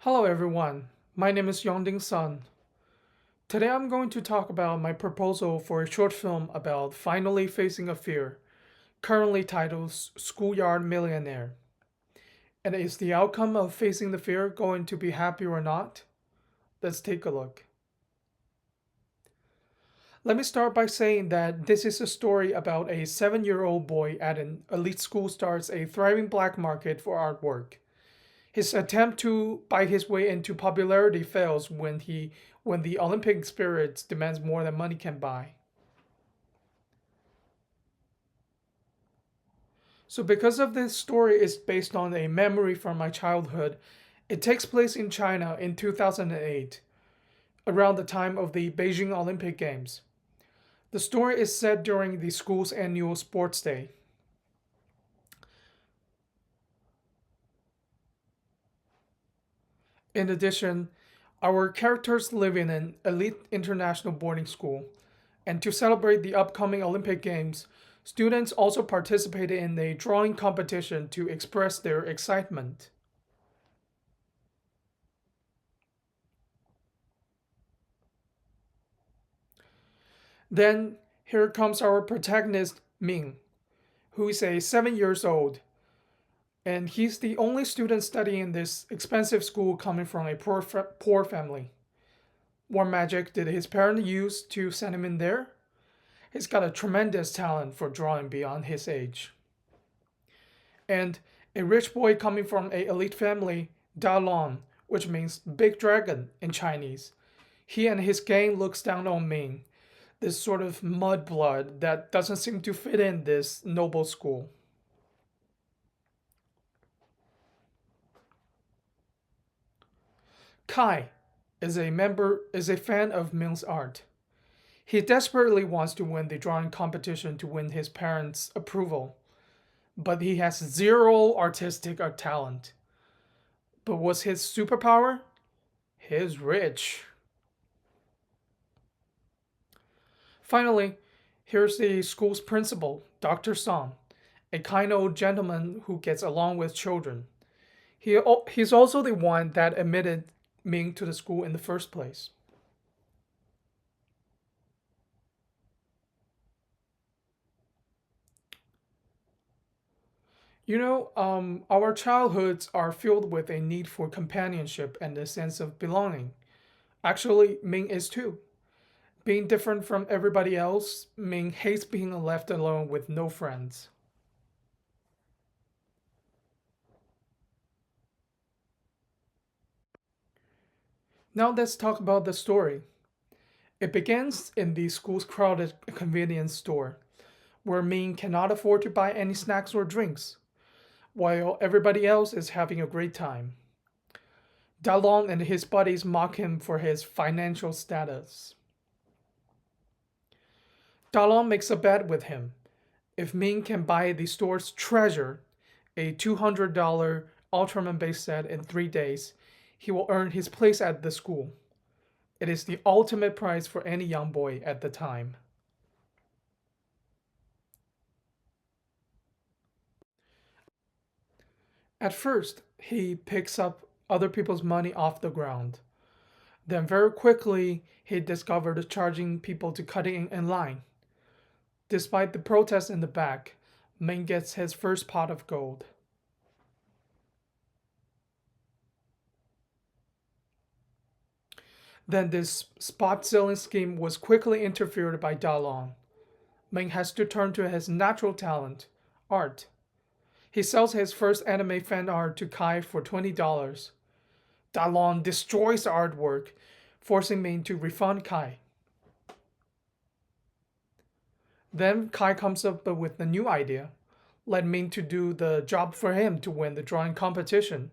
Hello everyone, my name is Yongding Sun. Today I'm going to talk about my proposal for a short film about finally facing a fear, currently titled Schoolyard Millionaire. And is the outcome of facing the fear going to be happy or not? Let's take a look. Let me start by saying that this is a story about a 7-year-old boy at an elite school starts a thriving black market for artwork. His attempt to bite his way into popularity fails when the Olympic spirit demands more than money can buy. So because of this story is based on a memory from my childhood, it takes place in China in 2008, around the time of the Beijing Olympic Games. The story is set during the school's annual sports day. In addition, our characters live in an elite international boarding school, and to celebrate the upcoming Olympic Games, students also participated in a drawing competition to express their excitement. Then, here comes our protagonist, Ming, who is a 7 years old, and he's the only student studying in this expensive school coming from a poor family. What magic did his parents use to send him in there? He's got a tremendous talent for drawing beyond his age. And a rich boy coming from a elite family, Dalong, which means big dragon in Chinese. He and his gang looks down on Ming, this sort of mudblood that doesn't seem to fit in this noble school. Kai is a fan of Ming's art. He desperately wants to win the drawing competition to win his parents' approval, but he has zero artistic talent. But what's his superpower? He's rich. Finally, here's the school's principal, Dr. Song, a kind old gentleman who gets along with children. He's also the one that admitted Ming to the school in the first place. Our childhoods are filled with a need for companionship and a sense of belonging. Actually, Ming is too. Being different from everybody else, Ming hates being left alone with no friends. Now let's talk about the story. It begins in the school's crowded convenience store, where Ming cannot afford to buy any snacks or drinks, while everybody else is having a great time. Dalong and his buddies mock him for his financial status. Dalong makes a bet with him. If Ming can buy the store's treasure, a $200 Ultraman base set in 3 days, he will earn his place at the school. It is the ultimate prize for any young boy at the time. At first, he picks up other people's money off the ground. Then, very quickly, he discovered charging people to cut in line. Despite the protests in the back, Ming gets his first pot of gold. Then this spot selling scheme was quickly interfered by Dalong. Ming has to turn to his natural talent, art. He sells his first anime fan art to Kai for $20. Dalong destroys the artwork, forcing Ming to refund Kai. Then Kai comes up with a new idea, let Ming to do the job for him to win the drawing competition.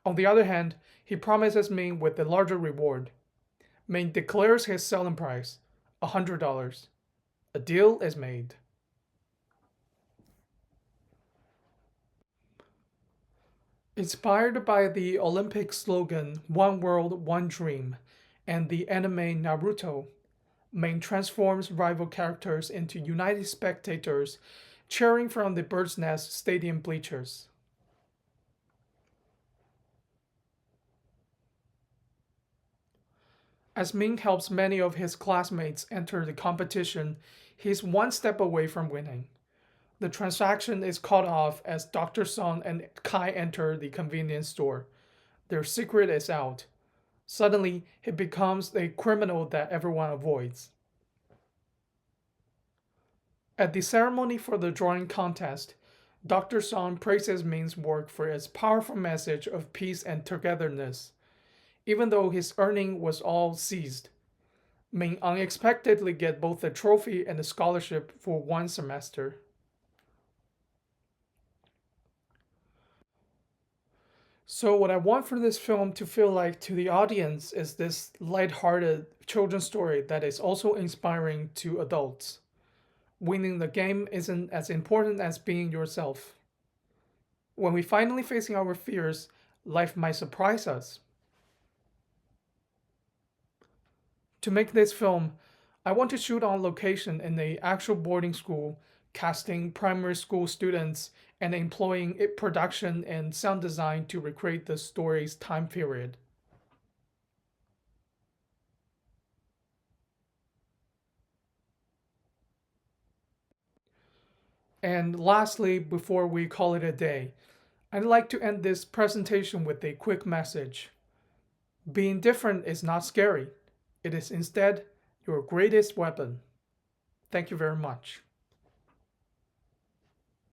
On the other hand, he promises Ming with a larger reward. Ming declares his selling price, $100. A deal is made. Inspired by the Olympic slogan One World, One Dream and the anime Naruto, Ming transforms rival characters into united spectators cheering from the Bird's Nest Stadium bleachers. As Ming helps many of his classmates enter the competition, he's one step away from winning. The transaction is cut off as Dr. Song and Kai enter the convenience store. Their secret is out. Suddenly, he becomes a criminal that everyone avoids. At the ceremony for the drawing contest, Dr. Song praises Ming's work for its powerful message of peace and togetherness. Even though his earning was all seized, Ming unexpectedly get both the trophy and the scholarship for one semester. So what I want for this film to feel like to the audience is this light-hearted children's story that is also inspiring to adults. Winning the game isn't as important as being yourself. When we finally facing our fears, life might surprise us. To make this film, I want to shoot on location in the actual boarding school, casting primary school students and employing production and sound design to recreate the story's time period. And lastly, before we call it a day, I'd like to end this presentation with a quick message. Being different is not scary. It is instead your greatest weapon. Thank you very much.